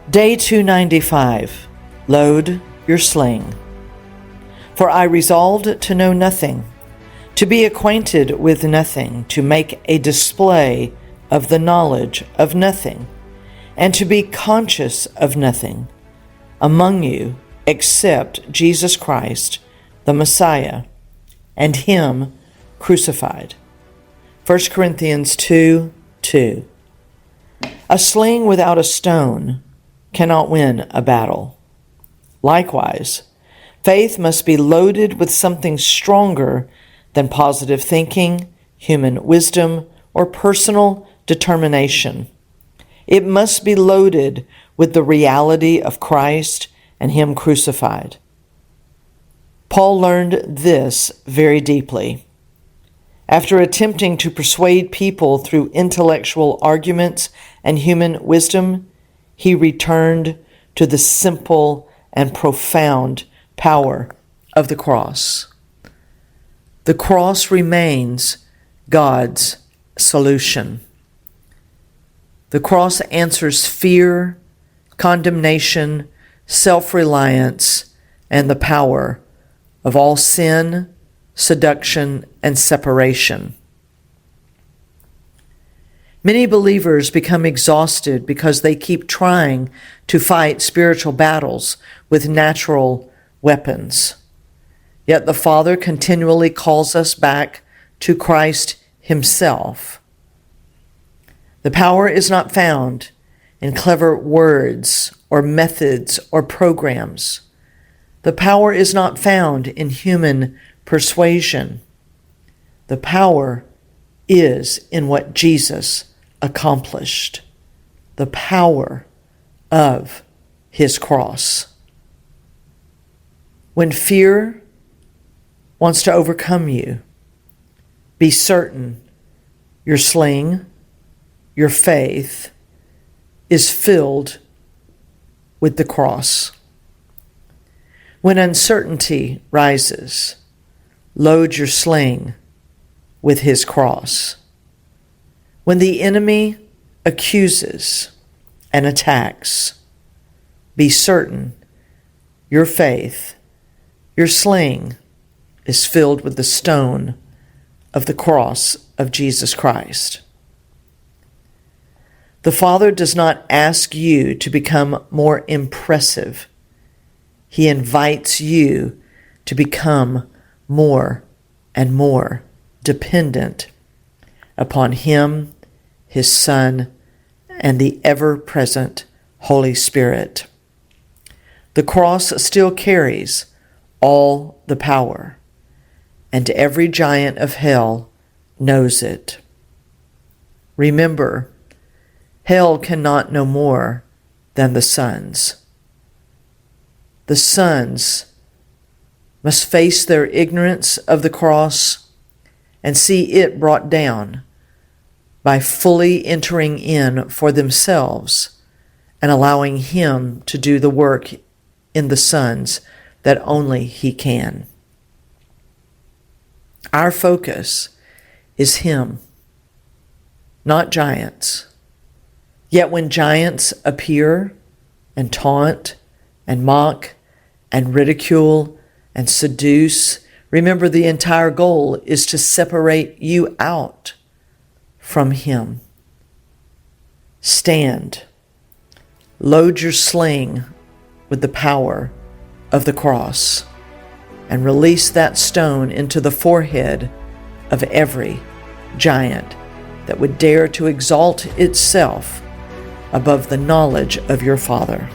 Day 295. Load your sling. For I resolved to know nothing, to be acquainted with nothing, to make a display of the knowledge of nothing, and to be conscious of nothing among you except Jesus Christ, the Messiah, and Him crucified. 1 Corinthians 2:2. A sling without a stone cannot win a battle. Likewise, faith must be loaded with something stronger than positive thinking, human wisdom, or personal determination. It must be loaded with the reality of Christ and Him crucified. Paul learned this very deeply. After attempting to persuade people through intellectual arguments and human wisdom, he returned to the simple and profound power of the cross. The cross remains God's solution. The cross answers fear, condemnation, self-reliance, and the power of all sin, seduction, and separation. Many believers become exhausted because they keep trying to fight spiritual battles with natural weapons. Yet the Father continually calls us back to Christ Himself. The power is not found in clever words or methods or programs. The power is not found in human persuasion. The power is in what Jesus accomplished, the power of His cross. When fear wants to overcome you, be certain your sling, your faith, is filled with the cross. When uncertainty rises, load your sling with His cross. When the enemy accuses and attacks, be certain your faith, your sling, is filled with the stone of the cross of Jesus Christ. The Father does not ask you to become more impressive. He invites you to become more and more dependent upon Him, His Son, and the ever-present Holy Spirit. The cross still carries all the power, and every giant of hell knows it. Remember, hell cannot know more than the sons. The sons must face their ignorance of the cross and see it brought down by fully entering in for themselves and allowing Him to do the work in the sons that only He can. Our focus is Him, not giants. Yet when giants appear and taunt and mock and ridicule and seduce, remember the entire goal is to separate you out from Him. Stand, load your sling with the power of the cross, and release that stone into the forehead of every giant that would dare to exalt itself above the knowledge of your Father.